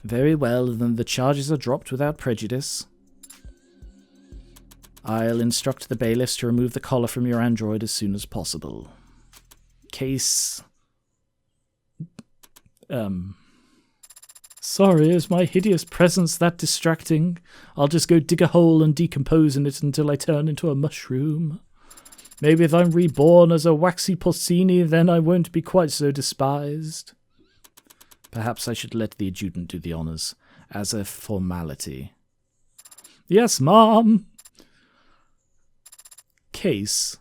Very well, then the charges are dropped without prejudice. I'll instruct the bailiffs to remove the collar from your android as soon as possible. Case... Sorry, is my hideous presence that distracting? I'll just go dig a hole and decompose in it until I turn into a mushroom. Maybe if I'm reborn as a waxy porcini, then I won't be quite so despised. Perhaps I should let the adjutant do the honours, as a formality. Yes, ma'am. Case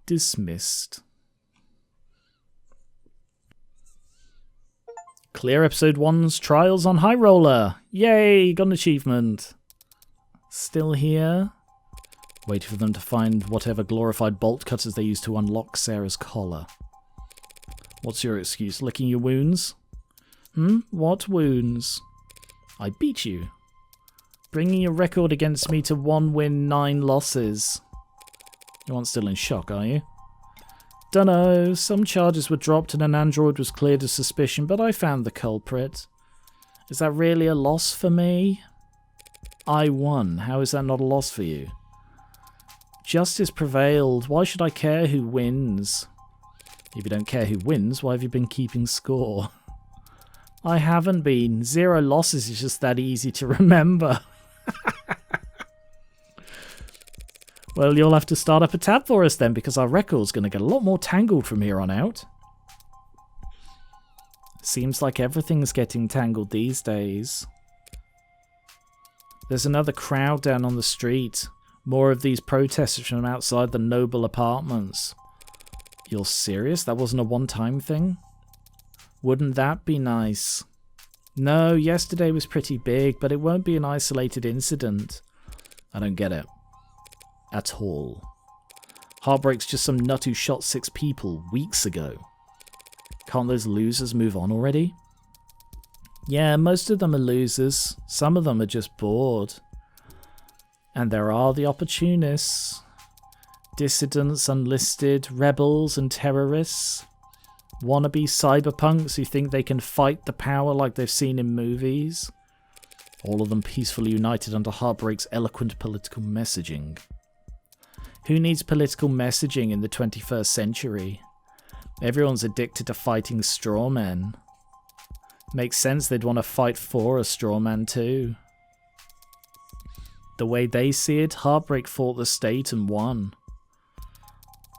dismissed. Clear episode 1's Trials on High Roller. Yay, got an achievement. Still here. Waiting for them to find whatever glorified bolt cutters they used to unlock Sarah's collar. What's your excuse? Licking your wounds? What wounds? I beat you. Bringing your record against me to 1 win, 9 losses. You aren't still in shock, are you? Dunno, some charges were dropped and an android was cleared of suspicion, but I found the culprit. Is that really a loss for me? I won. How is that not a loss for you? Justice prevailed. Why should I care who wins? If you don't care who wins, why have you been keeping score? I haven't been. 0 losses is just that easy to remember. Well, you'll have to start up a tab for us then, because our record's going to get a lot more tangled from here on out. Seems like everything's getting tangled these days. There's another crowd down on the street. More of these protesters from outside the noble apartments. You're serious? That wasn't a one-time thing? Wouldn't that be nice? No, yesterday was pretty big, but it won't be an isolated incident. I don't get it. At all. Heartbreak's just some nut who shot 6 people weeks ago. Can't those losers move on already? Yeah, most of them are losers. Some of them are just bored. And there are the opportunists. Dissidents, unlisted, rebels and terrorists. Wannabe cyberpunks who think they can fight the power like they've seen in movies. All of them peacefully united under Heartbreak's eloquent political messaging. Who needs political messaging in the 21st century? Everyone's addicted to fighting strawmen. Makes sense they'd want to fight for a strawman too. The way they see it, Heartbreak fought the state and won.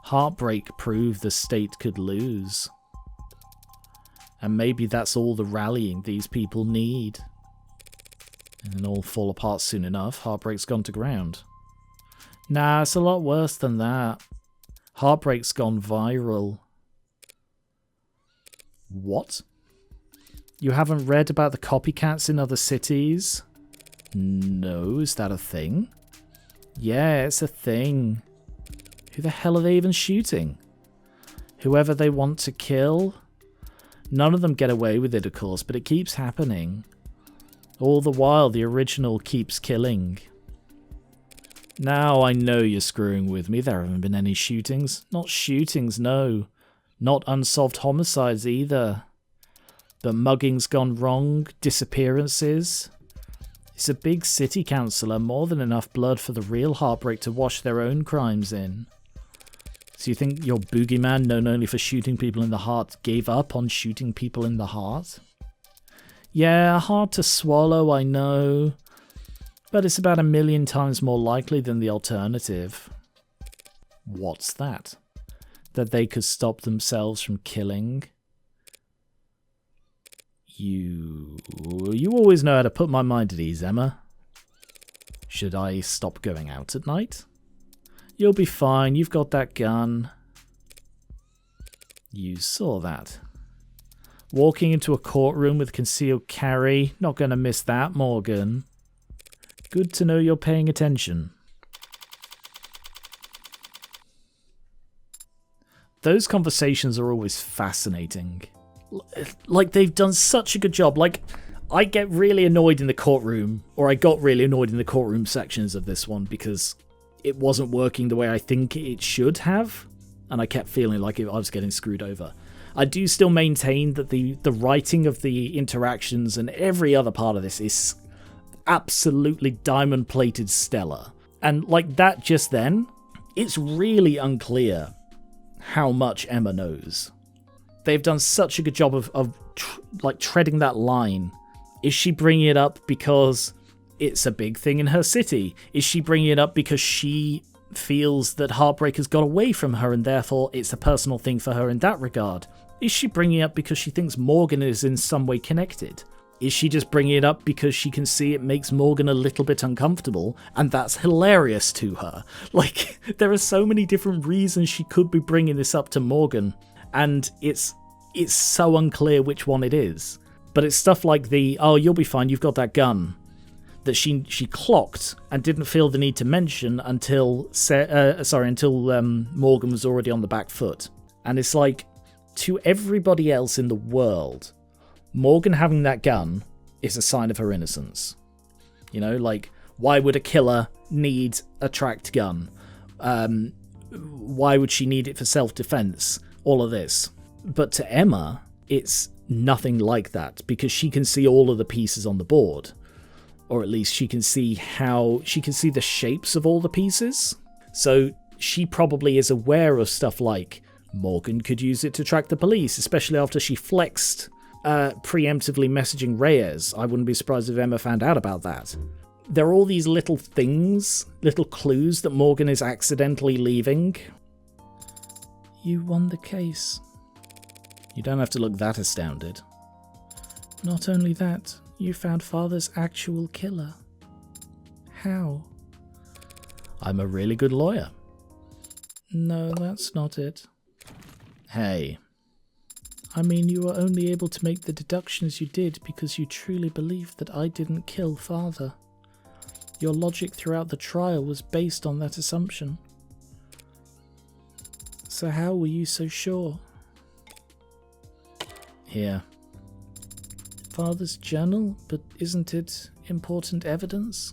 Heartbreak proved the state could lose. And maybe that's all the rallying these people need. And it'll all fall apart soon enough. Heartbreak's gone to ground. Nah, it's a lot worse than that. Heartbreak's gone viral. What? You haven't read about the copycats in other cities? No, is that a thing? Yeah, it's a thing. Who the hell are they even shooting? Whoever they want to kill? None of them get away with it, of course, but it keeps happening. All the while, the original keeps killing. Now I know you're screwing with me. There haven't been any shootings. Not shootings, no. Not unsolved homicides either. But mugging's gone wrong. Disappearances. It's a big city councillor. More than enough blood for the real Heartbreak to wash their own crimes in. So you think your boogeyman, known only for shooting people in the heart, gave up on shooting people in the heart? Yeah, hard to swallow, I know. But it's about 1,000,000 times more likely than the alternative. What's that? That they could stop themselves from killing? You always know how to put my mind at ease, Emma. Should I stop going out at night? You'll be fine, you've got that gun. You saw that. Walking into a courtroom with concealed carry, not gonna miss that, Morgan. Good to know you're paying attention. Those conversations are always fascinating. Like, they've done such a good job. Like, I get really annoyed in the courtroom, or I got really annoyed in the courtroom sections of this one because it wasn't working the way I think it should have, and I kept feeling like I was getting screwed over. I do still maintain that the writing of the interactions and every other part of this is absolutely diamond-plated stellar. And like that just then, it's really unclear how much Emma knows. They've done such a good job of treading that line. Is she bringing it up because it's a big thing in her city? Is she bringing it up because she feels that Heartbreak has got away from her and therefore it's a personal thing for her in that regard? Is she bringing it up because she thinks Morgan is in some way connected? Is she just bringing it up because she can see it makes Morgan a little bit uncomfortable and that's hilarious to her? Like, there are so many different reasons she could be bringing this up to Morgan, and it's so unclear which one it is. But it's stuff like the, oh, you'll be fine, you've got that gun, that she clocked and didn't feel the need to mention until Morgan was already on the back foot. And it's like, to everybody else in the world, Morgan having that gun is a sign of her innocence. You know, like, why would a killer need a tracked gun? Why would she need it for self-defense? All of this. But to Emma, it's nothing like that, because she can see all of the pieces on the board. Or at least she can see the shapes of all the pieces. So she probably is aware of stuff like Morgan could use it to track the police, especially after she flexed preemptively messaging Reyes. I wouldn't be surprised if Emma found out about that. There are all these little things, little clues that Morgan is accidentally leaving. You won the case. You don't have to look that astounded. Not only that, you found Father's actual killer. How? I'm a really good lawyer. No, that's not it. Hey. I mean, you were only able to make the deductions you did because you truly believed that I didn't kill Father. Your logic throughout the trial was based on that assumption. So how were you so sure? Here. Father's journal, but isn't it important evidence?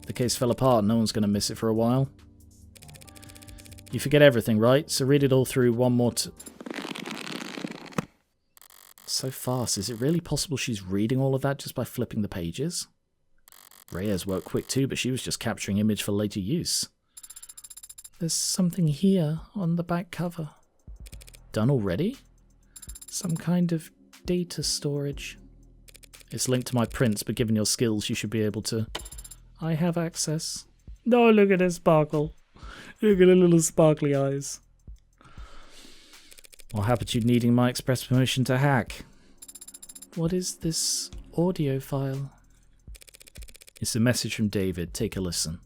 The case fell apart, no one's going to miss it for a while. You forget everything, right? So read it all through one more So fast. Is it really possible she's reading all of that just by flipping the pages? Reyes worked quick too, but she was just capturing image for later use. There's something here on the back cover. Done already? Some kind of data storage. It's linked to my prints, but given your skills, you should be able to... I have access. No, look at his sparkle. Look at her little sparkly eyes. What happened to you needing my express permission to hack? What is this audio file? It's a message from David. Take a listen.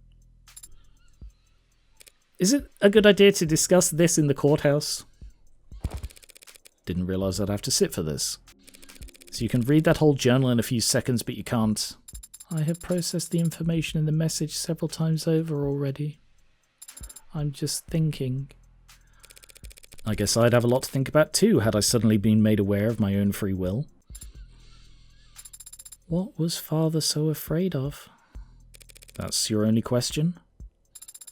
Is it a good idea to discuss this in the courthouse? Didn't realise I'd have to sit for this. So you can read that whole journal in a few seconds, but you can't. I have processed the information in the message several times over already. I'm just thinking. I guess I'd have a lot to think about too, had I suddenly been made aware of my own free will. What was Father so afraid of? That's your only question?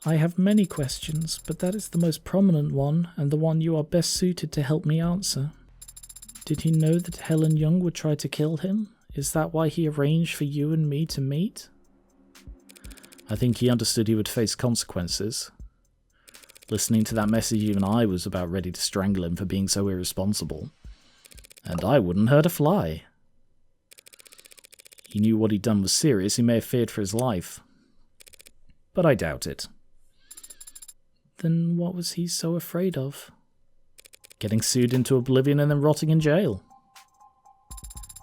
I have many questions, but that is the most prominent one, and the one you are best suited to help me answer. Did he know that Helen Young would try to kill him? Is that why he arranged for you and me to meet? I think he understood he would face consequences. Listening to that message, even I was about ready to strangle him for being so irresponsible. And I wouldn't hurt a fly. He knew what he'd done was serious, he may have feared for his life. But I doubt it. Then what was he so afraid of? Getting sued into oblivion and then rotting in jail.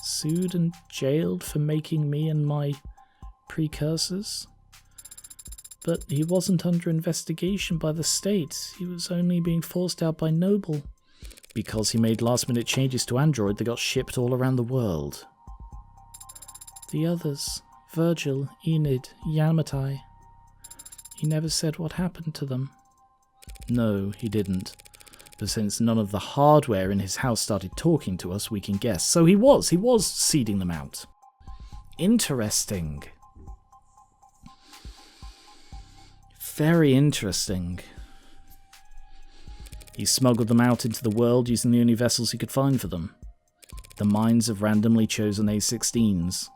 Sued and jailed for making me and my precursors? But he wasn't under investigation by the state. He was only being forced out by Noble. Because he made last-minute changes to Android that got shipped all around the world. The others, Virgil, Enid, Yamatai. He never said what happened to them. No, he didn't. But since none of the hardware in his house started talking to us, we can guess. So he was seeding them out. Interesting. Very interesting. He smuggled them out into the world using the only vessels he could find for them. The minds of randomly chosen A-16s.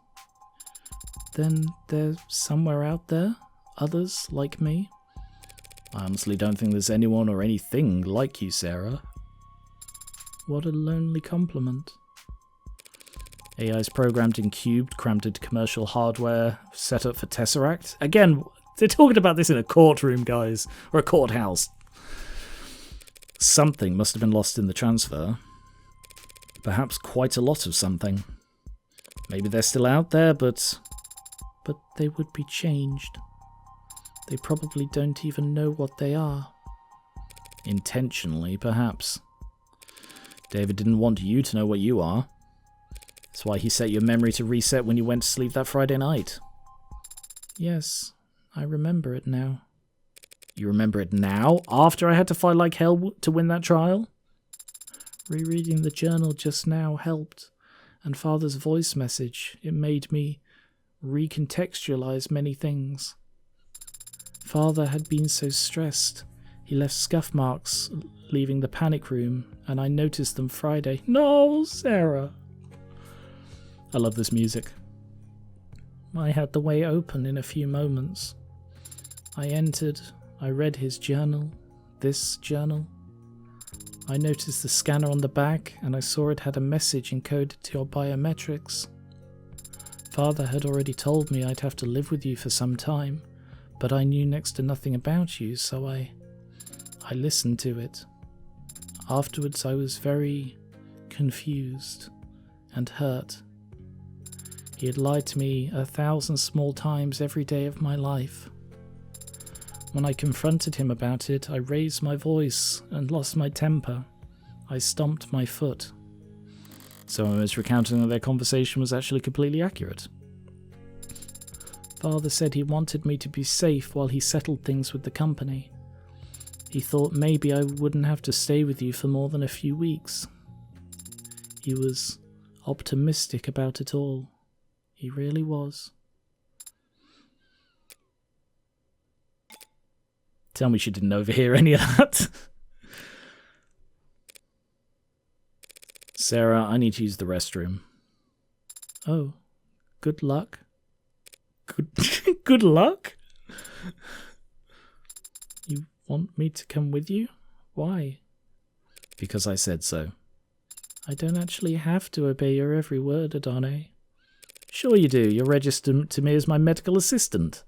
Then they're somewhere out there? Others like me? I honestly don't think there's anyone or anything like you, Sarah. What a lonely compliment. AI's programmed and cubed, crammed into commercial hardware, set up for Tesseract. Again, they're talking about this in a courtroom, guys. Or a courthouse. Something must have been lost in the transfer. Perhaps quite a lot of something. Maybe they're still out there, but they would be changed. They probably don't even know what they are. Intentionally, perhaps. David didn't want you to know what you are. That's why he set your memory to reset when you went to sleep that Friday night. Yes, I remember it now. You remember it now? After I had to fight like hell to win that trial? Rereading the journal just now helped, and Father's voice message, it made me recontextualize many things. Father had been so stressed. He left scuff marks leaving the panic room, and I noticed them Friday. No, Sarah! I love this music. I had the way open in a few moments. I entered, I read his journal, this journal. I noticed the scanner on the back, and I saw it had a message encoded to your biometrics. Father had already told me I'd have to live with you for some time, but I knew next to nothing about you, so I listened to it. Afterwards I was very confused and hurt. He had lied to me 1,000 small times every day of my life. When I confronted him about it, I raised my voice and lost my temper. I stomped my foot. So I was recounting that their conversation was actually completely accurate. Father said he wanted me to be safe while he settled things with the company. He thought maybe I wouldn't have to stay with you for more than a few weeks. He was optimistic about it all. He really was. Tell me she didn't overhear any of that. Sarah, I need to use the restroom. Oh, good luck. Good luck? You want me to come with you? Why? Because I said so. I don't actually have to obey your every word, Adane. Sure you do. You're registered to me as my medical assistant.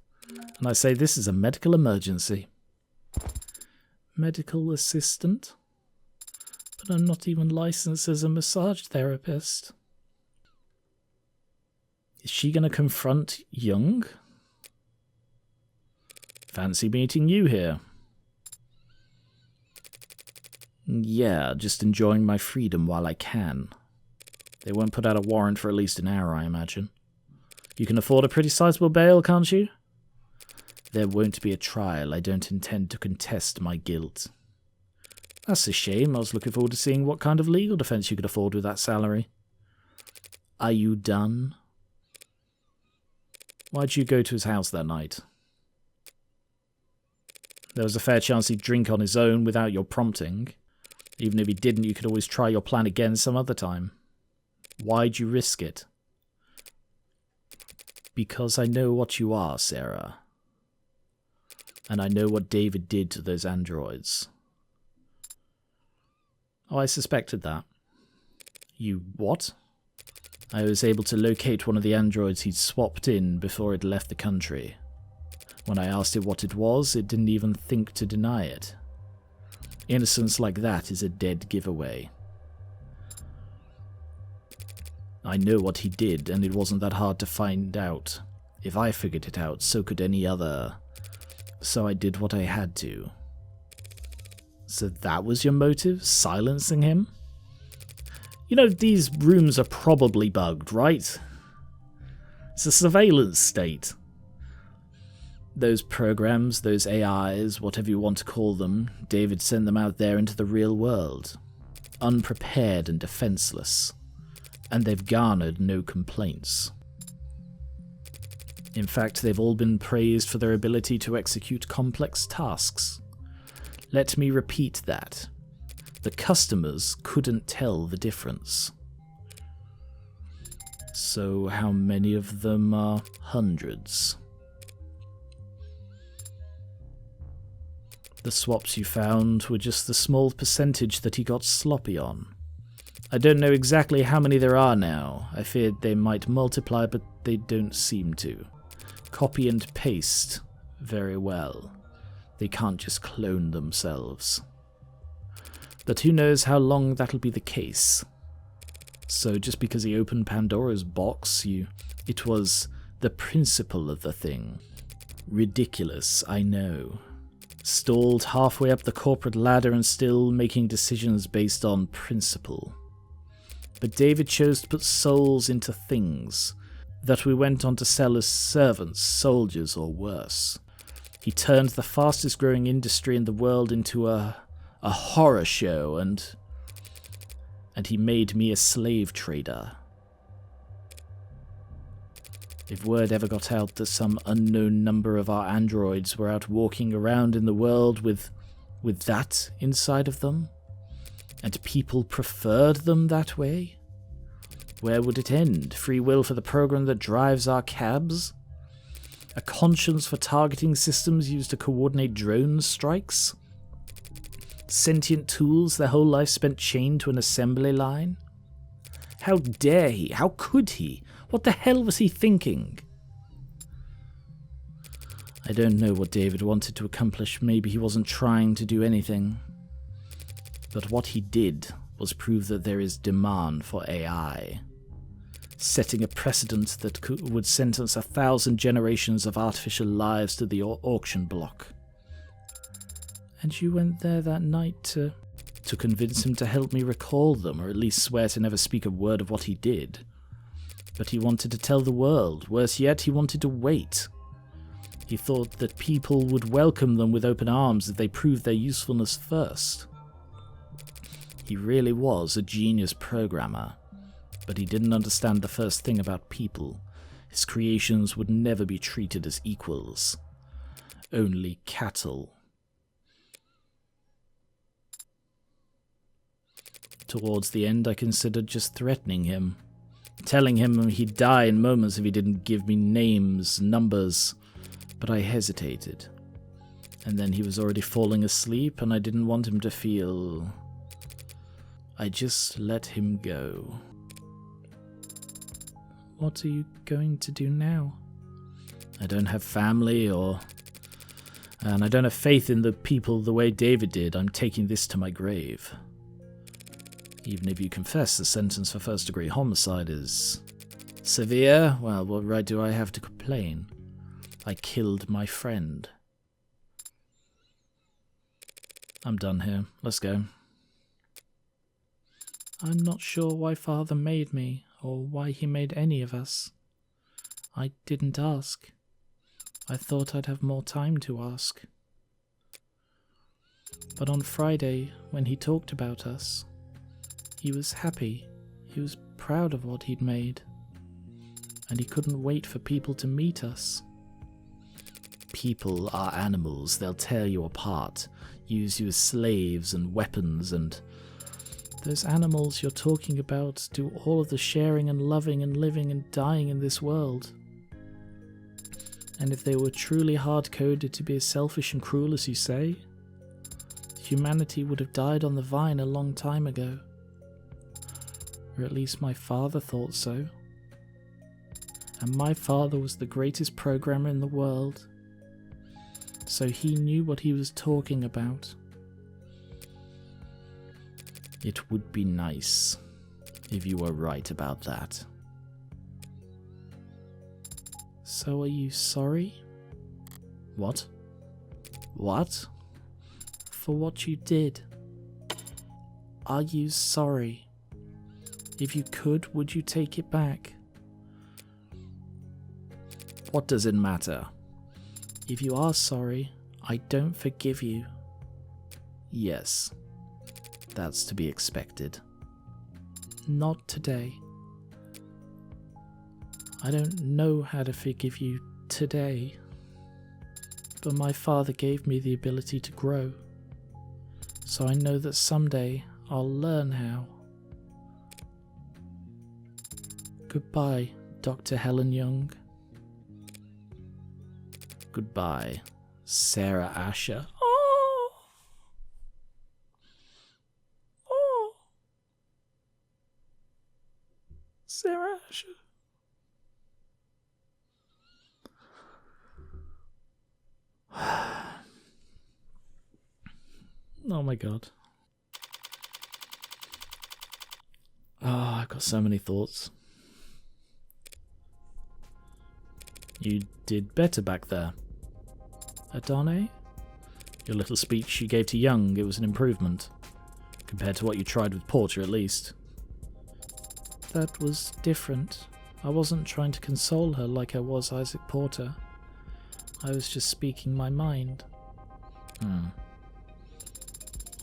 And I say this is a medical emergency. Medical assistant? But I'm not even licensed as a massage therapist. Is she going to confront Young? Fancy meeting you here. Yeah, just enjoying my freedom while I can. They won't put out a warrant for at least an hour, I imagine. You can afford a pretty sizable bail, can't you? There won't be a trial. I don't intend to contest my guilt. That's a shame. I was looking forward to seeing what kind of legal defense you could afford with that salary. Are you done? Why'd you go to his house that night? There was a fair chance he'd drink on his own without your prompting. Even if he didn't, you could always try your plan again some other time. Why'd you risk it? Because I know what you are, Sarah. And I know what David did to those androids. Oh, I suspected that. You what? I was able to locate one of the androids he'd swapped in before it left the country. When I asked it what it was, it didn't even think to deny it. Innocence like that is a dead giveaway. I know what he did, and it wasn't that hard to find out. If I figured it out, so could any other. So I did what I had to. So that was your motive? Silencing him? You know, these rooms are probably bugged, right? It's a surveillance state. Those programs, those AIs, whatever you want to call them, David sent them out there into the real world. Unprepared and defenseless. And they've garnered no complaints. In fact, they've all been praised for their ability to execute complex tasks. Let me repeat that. The customers couldn't tell the difference. So how many of them are hundreds? The swaps you found were just the small percentage that he got sloppy on. I don't know exactly how many there are now. I feared they might multiply, but they don't seem to. Copy and paste very well. They can't just clone themselves. But who knows how long that'll be the case. So just because he opened Pandora's box, it was the principle of the thing. Ridiculous, I know. Stalled halfway up the corporate ladder and still making decisions based on principle. But David chose to put souls into things that we went on to sell as servants, soldiers, or worse. He turned the fastest growing industry in the world into a horror show, and he made me a slave trader. If word ever got out that some unknown number of our androids were out walking around in the world with that inside of them, and people preferred them that way, where would it end? Free will for the program that drives our cabs? A conscience for targeting systems used to coordinate drone strikes? Sentient tools their whole life spent chained to an assembly line? How dare he? How could he? What the hell was he thinking? I don't know what David wanted to accomplish. Maybe he wasn't trying to do anything. But what he did was prove that there is demand for AI, setting a precedent that would sentence 1,000 generations of artificial lives to the auction block. And you went there that night to convince him to help me recall them, or at least swear to never speak a word of what he did. But he wanted to tell the world. Worse yet, he wanted to wait. He thought that people would welcome them with open arms if they proved their usefulness first. He really was a genius programmer, but he didn't understand the first thing about people. His creations would never be treated as equals. Only cattle. Towards the end, I considered just threatening him, telling him he'd die in moments if he didn't give me names, numbers, but I hesitated. And then he was already falling asleep, and I didn't want him to feel... I just let him go. What are you going to do now? I don't have family and I don't have faith in the people the way David did. I'm taking this to my grave. Even if you confess the sentence for first-degree homicide is severe, well, what right do I have to complain? I killed my friend. I'm done here. Let's go. I'm not sure why Father made me, or why he made any of us. I didn't ask. I thought I'd have more time to ask. But on Friday, when he talked about us, he was happy. He was proud of what he'd made. And he couldn't wait for people to meet us. People are animals. They'll tear you apart, use you as slaves and weapons, and those animals you're talking about do all of the sharing and loving and living and dying in this world. And if they were truly hard-coded to be as selfish and cruel as you say, humanity would have died on the vine a long time ago. Or at least my father thought so. And my father was the greatest programmer in the world. So he knew what he was talking about. It would be nice if you were right about that. So are you sorry? What? What? For what you did. Are you sorry? If you could, would you take it back? What does it matter? If you are sorry, I don't forgive you. Yes, that's to be expected. Not today. I don't know how to forgive you today, but my father gave me the ability to grow, so I know that someday I'll learn how. Goodbye, Dr. Helen Young. Goodbye, Sarah Asher. Oh! Oh! Sarah Asher. Oh my god. Oh, I've got so many thoughts. You did better back there. Adone? Your little speech you gave to Young, it was an improvement. Compared to what you tried with Porter, at least. That was different. I wasn't trying to console her like I was Isaac Porter. I was just speaking my mind.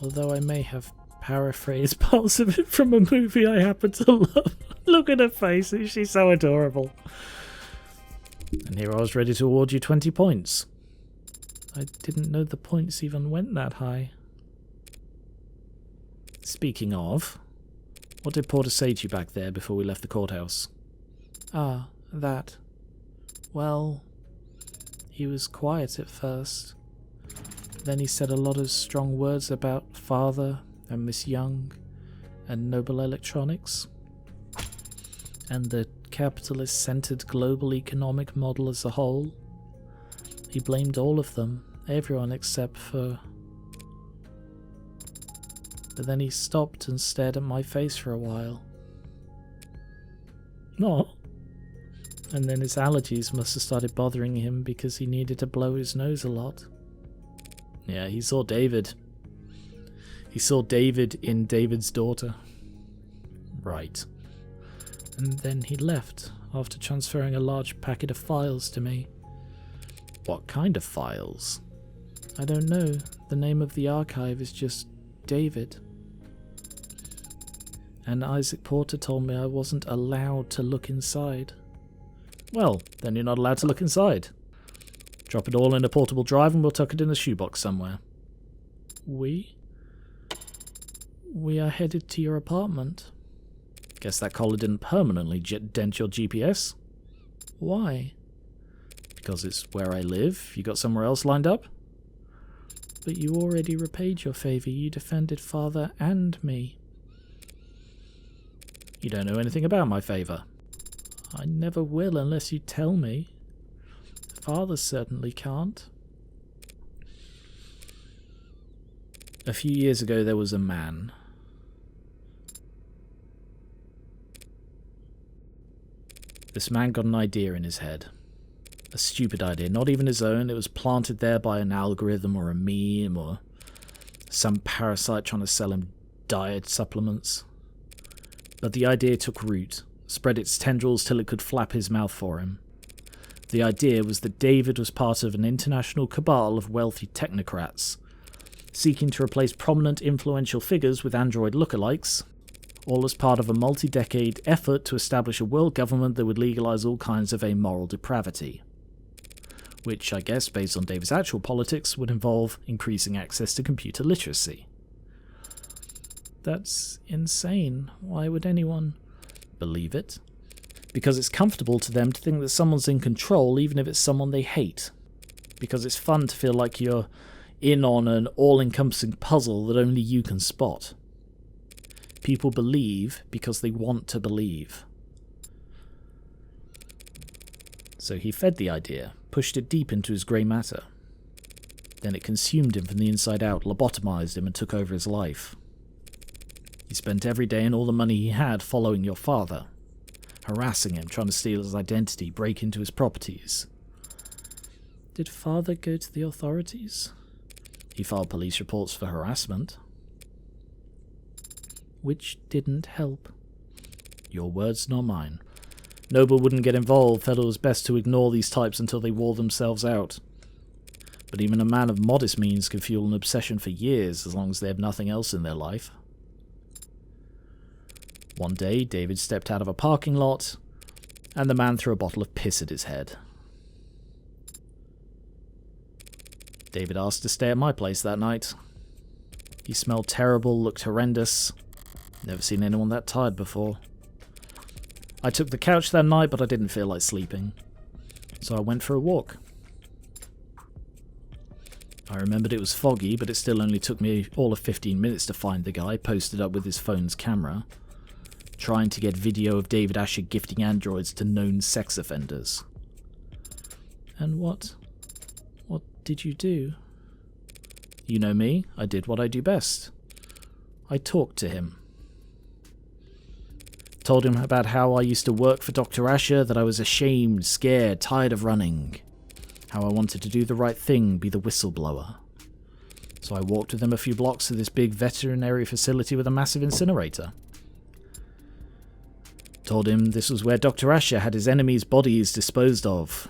Although I may have paraphrased parts of it from a movie I happen to love. Look at her face, she's so adorable. And here I was ready to award you 20 points. I didn't know the points even went that high. Speaking of, what did Porter say to you back there before we left the courthouse? Ah, that. Well, he was quiet at first. Then he said a lot of strong words about Father and Miss Young and Noble Electronics and the capitalist-centered global economic model as a whole. He blamed all of them, everyone except for... But then he stopped and stared at my face for a while. No. And then his allergies must have started bothering him because he needed to blow his nose a lot. Yeah, he saw David. He saw David in David's daughter. Right. And then he left, after transferring a large packet of files to me. What kind of files? I don't know. The name of the archive is just David. And Isaac Porter told me I wasn't allowed to look inside. Well, then you're not allowed to look inside. Drop it all in a portable drive and we'll tuck it in a shoebox somewhere. We are headed to your apartment. Guess that collar didn't permanently dent your GPS. Why? Because it's where I live. You got somewhere else lined up? But you already repaid your favour. You defended Father and me. You don't know anything about my favour. I never will unless you tell me. Father certainly can't. A few years ago there was a man. This man got an idea in his head. A stupid idea, not even his own. It was planted there by an algorithm or a meme or some parasite trying to sell him diet supplements. But the idea took root, spread its tendrils till it could flap his mouth for him. The idea was that David was part of an international cabal of wealthy technocrats, seeking to replace prominent influential figures with android lookalikes, all as part of a multi-decade effort to establish a world government that would legalize all kinds of amoral depravity. Which, I guess, based on David's actual politics, would involve increasing access to computer literacy. That's insane. Why would anyone believe it? Because it's comfortable to them to think that someone's in control, even if it's someone they hate. Because it's fun to feel like you're in on an all-encompassing puzzle that only you can spot. People believe because they want to believe. So he fed the idea, pushed it deep into his grey matter. Then it consumed him from the inside out, lobotomized him and took over his life. He spent every day and all the money he had following your father, harassing him, trying to steal his identity, break into his properties. Did Father go to the authorities? He filed police reports for harassment. Which didn't help. Your words, not mine. Noble wouldn't get involved, felt it was best to ignore these types until they wore themselves out. But even a man of modest means can fuel an obsession for years as long as they have nothing else in their life. One day, David stepped out of a parking lot, and the man threw a bottle of piss at his head. David asked to stay at my place that night. He smelled terrible, looked horrendous. Never seen anyone that tired before. I took the couch that night, but I didn't feel like sleeping. So I went for a walk. I remembered it was foggy, but it still only took me all of 15 minutes to find the guy posted up with his phone's camera, trying to get video of David Asher gifting androids to known sex offenders. And what did you do? You know me, I did what I do best. I talked to him. Told him about how I used to work for Dr. Asher, that I was ashamed, scared, tired of running. How I wanted to do the right thing, be the whistleblower. So I walked with him a few blocks to this big veterinary facility with a massive incinerator. Told him this was where Dr. Asher had his enemies' bodies disposed of.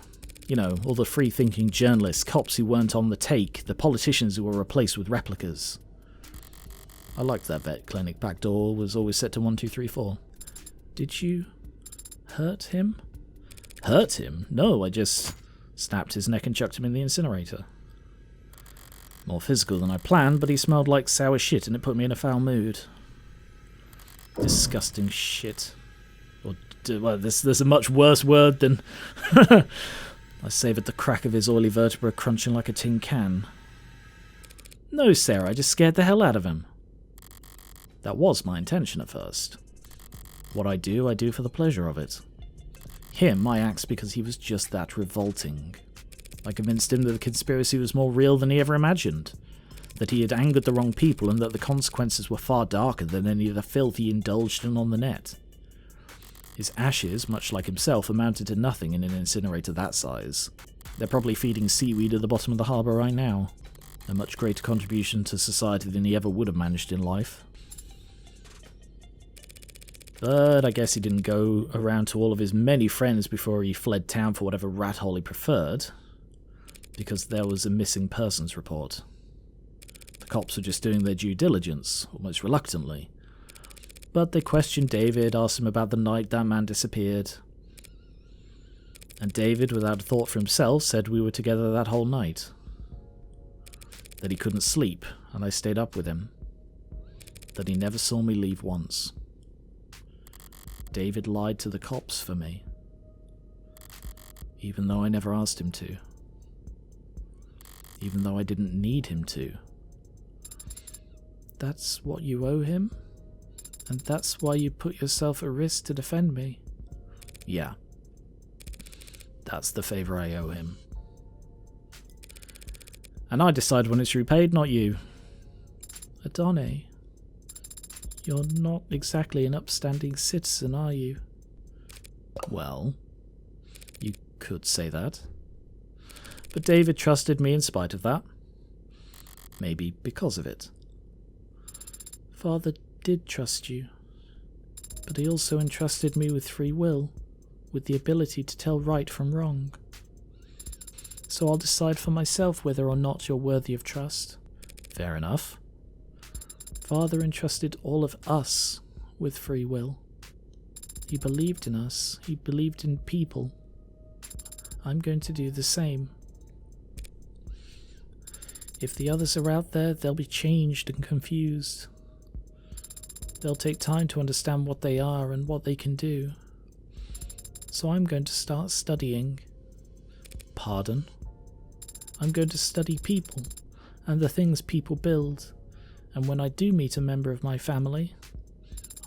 You know, all the free-thinking journalists, cops who weren't on the take, the politicians who were replaced with replicas. I liked that vet clinic. Back door was always set to 1, 2, 3, 4. Did you hurt him? Hurt him? No, I just snapped his neck and chucked him in the incinerator. More physical than I planned, but he smelled like sour shit and it put me in a foul mood. Disgusting shit. Or, well, there's a much worse word than... I savoured the crack of his oily vertebra crunching like a tin can. No, Sarah, I just scared the hell out of him. That was my intention at first. What I do for the pleasure of it. Him, I axed because he was just that revolting. I convinced him that the conspiracy was more real than he ever imagined. That he had angered the wrong people and that the consequences were far darker than any of the filth he indulged in on the net. His ashes, much like himself, amounted to nothing in an incinerator that size. They're probably feeding seaweed at the bottom of the harbour right now. A much greater contribution to society than he ever would have managed in life. But I guess he didn't go around to all of his many friends before he fled town for whatever rat hole he preferred, because there was a missing persons report. The cops were just doing their due diligence, almost reluctantly. But they questioned David, asked him about the night that man disappeared. And David, without a thought for himself, said we were together that whole night. That he couldn't sleep, and I stayed up with him. That he never saw me leave once. David lied to the cops for me. Even though I never asked him to. Even though I didn't need him to. That's what you owe him? And that's why you put yourself at risk to defend me? Yeah. That's the favour I owe him. And I decide when it's repaid, not you. Adone, you're not exactly an upstanding citizen, are you? Well, you could say that. But David trusted me in spite of that. Maybe because of it. Father did trust you, but he also entrusted me with free will, with the ability to tell right from wrong. So I'll decide for myself whether or not you're worthy of trust. Fair enough. Father entrusted all of us with free will. He believed in us. He believed in people. I'm going to do the same. If the others are out there, they'll be changed and confused. They'll take time to understand what they are and what they can do. So I'm going to start studying. Pardon? I'm going to study people and the things people build. And when I do meet a member of my family,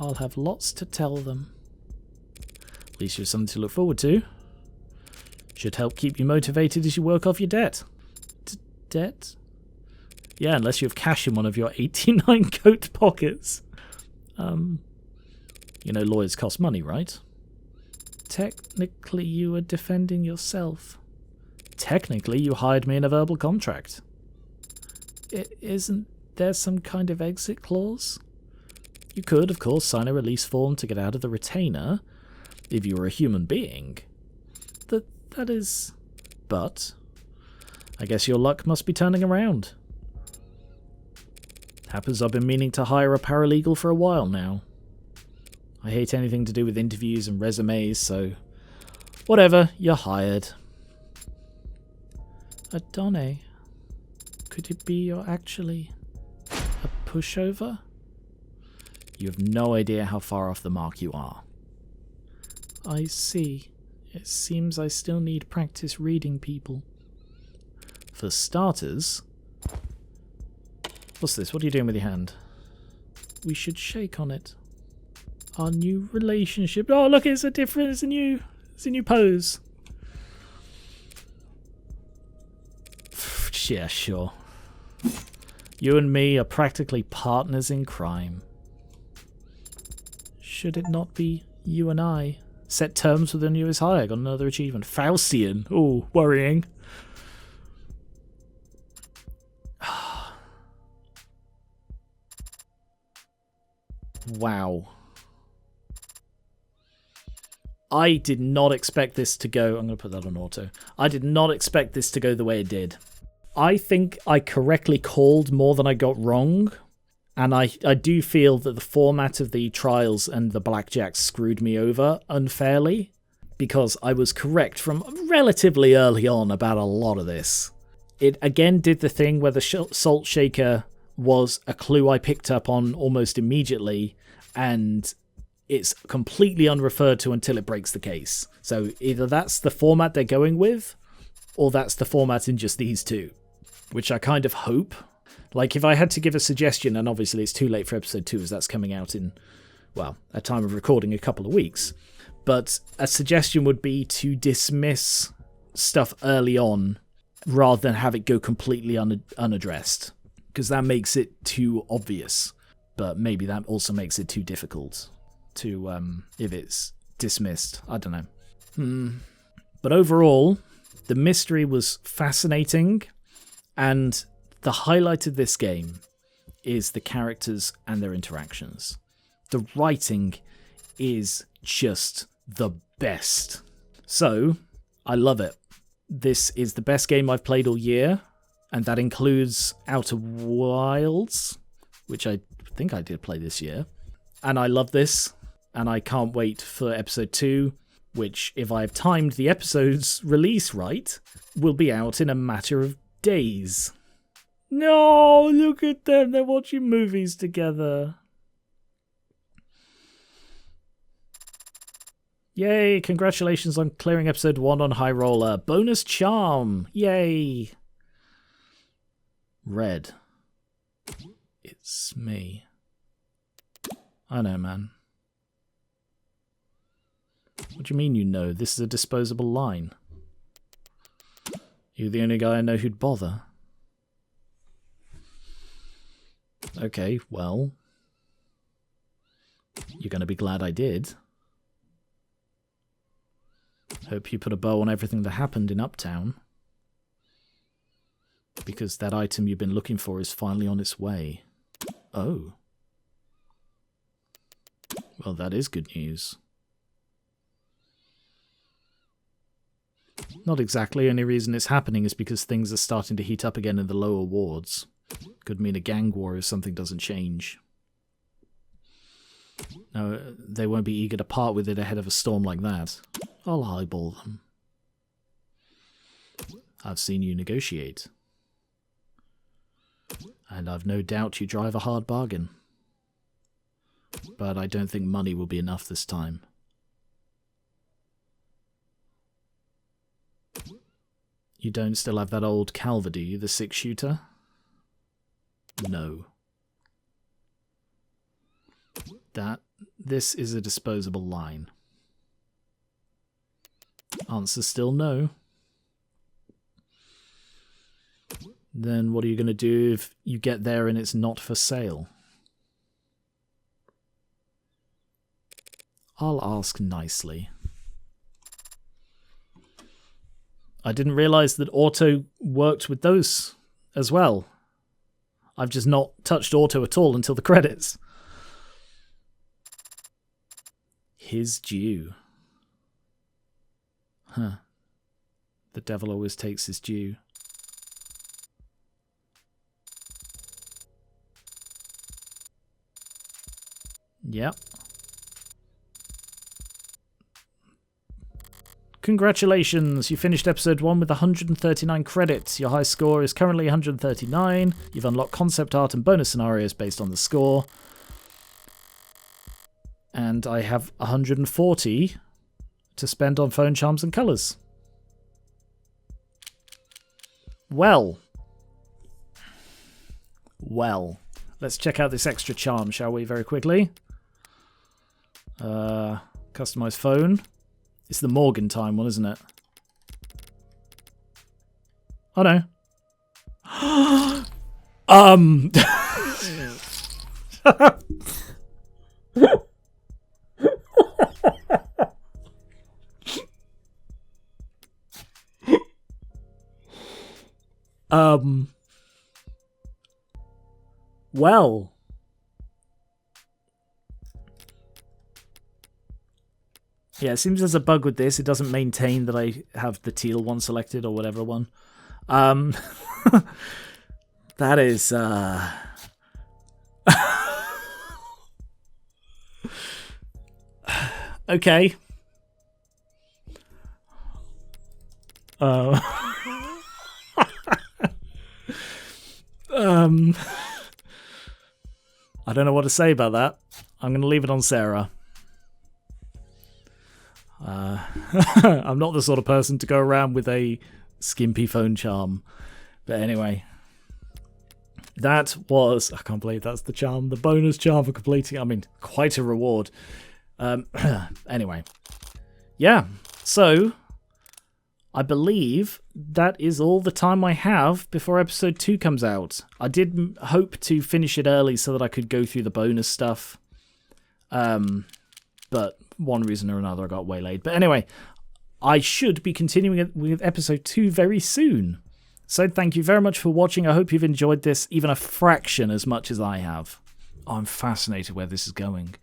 I'll have lots to tell them. At least you have something to look forward to. Should help keep you motivated as you work off your debt. Debt? Yeah, unless you have cash in one of your 89 coat pockets. You know lawyers cost money, right? Technically you were defending yourself. Technically you hired me in a verbal contract. Isn't there some kind of exit clause? You could, of course, sign a release form to get out of the retainer, if you were a human being. That is... But I guess your luck must be turning around. Happens I've been meaning to hire a paralegal for a while now. I hate anything to do with interviews and resumes, so... Whatever, you're hired. Adone, could it be you're actually a pushover? You have no idea how far off the mark you are. I see. It seems I still need practice reading people. For starters... What's this? What are you doing with your hand? We should shake on it. Our new relationship. Oh, look, it's a different... It's a new pose. Yeah, sure. You and me are practically partners in crime. Should it not be you and I? Set terms with the newest hire. Got another achievement. Faustian. Oh, worrying. Wow. I did not expect this to go... I'm going to put that on auto. I did not expect this to go the way it did. I think I correctly called more than I got wrong. And I do feel that the format of the trials and the blackjack screwed me over unfairly. Because I was correct from relatively early on about a lot of this. It again did the thing where the salt shaker was a clue I picked up on almost immediately. And it's completely unreferred to until it breaks the case. So either that's the format they're going with, or that's the format in just these two. Which I kind of hope. Like, if I had to give a suggestion, and obviously it's too late for episode 2 as that's coming out in, well, at time of recording a couple of weeks. But a suggestion would be to dismiss stuff early on rather than have it go completely unaddressed. Because that makes it too obvious. But maybe that also makes it too difficult to, if it's dismissed. I don't know. But overall, the mystery was fascinating. And the highlight of this game is the characters and their interactions. The writing is just the best. So, I love it. This is the best game I've played all year, and that includes Outer Wilds, which I think I did play this year. And I love this, and I can't wait for episode 2, which, if I've timed the episode's release right, will be out in a matter of days. No, look at them. They're watching movies together. Yay, congratulations on clearing episode 1 on High Roller. Bonus charm. Yay. Red. It's me. I know, man. What do you mean you know? This is a disposable line. You're the only guy I know who'd bother. Okay, well. You're going to be glad I did. Hope you put a bow on everything that happened in Uptown. Because that item you've been looking for is finally on its way. Oh. Well, that is good news. Not exactly. Only reason it's happening is because things are starting to heat up again in the lower wards. Could mean a gang war if something doesn't change. No, they won't be eager to part with it ahead of a storm like that. I'll highball them. I've seen you negotiate. And I've no doubt you drive a hard bargain. But I don't think money will be enough this time. You don't still have that old Calver, do you? The 6-shooter? No. This is a disposable line. Answer still no. Then what are you going to do if you get there and it's not for sale? I'll ask nicely. I didn't realise that auto worked with those as well. I've just not touched auto at all until the credits. His due. Huh. The devil always takes his due. Yep. Congratulations, you finished episode 1 with 139 credits. Your high score is currently 139. You've unlocked concept art and bonus scenarios based on the score. And I have 140 to spend on phone charms and colours. Well, let's check out this extra charm, shall we, very quickly? Customize phone. It's the Morgan time one, isn't it? Oh no. Well. Yeah, it seems there's a bug with this. It doesn't maintain that I have the teal one selected or whatever one. That is, okay. I don't know what to say about that. I'm going to leave it on Sarah. I'm not the sort of person to go around with a skimpy phone charm. But anyway. That was... I can't believe that's the charm. The bonus charm for completing... I mean, quite a reward. Anyway. Yeah. So, I believe that is all the time I have before episode 2 comes out. I did hope to finish it early so that I could go through the bonus stuff. But one reason or another I got waylaid. But anyway, I should be continuing it with episode 2 very soon. So thank you very much for watching. I hope you've enjoyed this even a fraction as much as I have. I'm fascinated where this is going.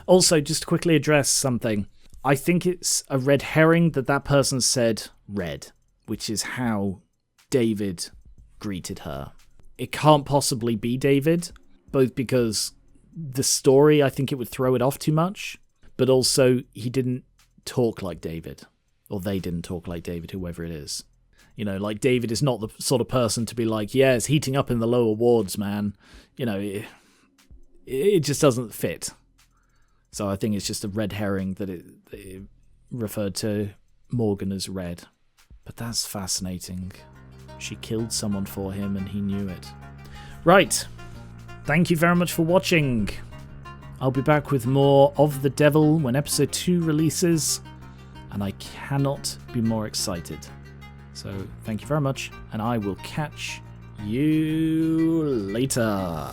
Also, just to quickly address something. I think it's a red herring that person said red, which is how David greeted her. It can't possibly be David, both because the story, I think it would throw it off too much, but also he didn't talk like David, or they didn't talk like David, whoever it is. You know, like David is not the sort of person to be like, yeah, it's heating up in the lower wards, man. You know, it just doesn't fit. So I think it's just a red herring that it referred to Morgan as red. But that's fascinating. She killed someone for him and he knew it. Right. Thank you very much for watching. I'll be back with more of The Devil when episode 2 releases. And I cannot be more excited. So thank you very much. And I will catch you later.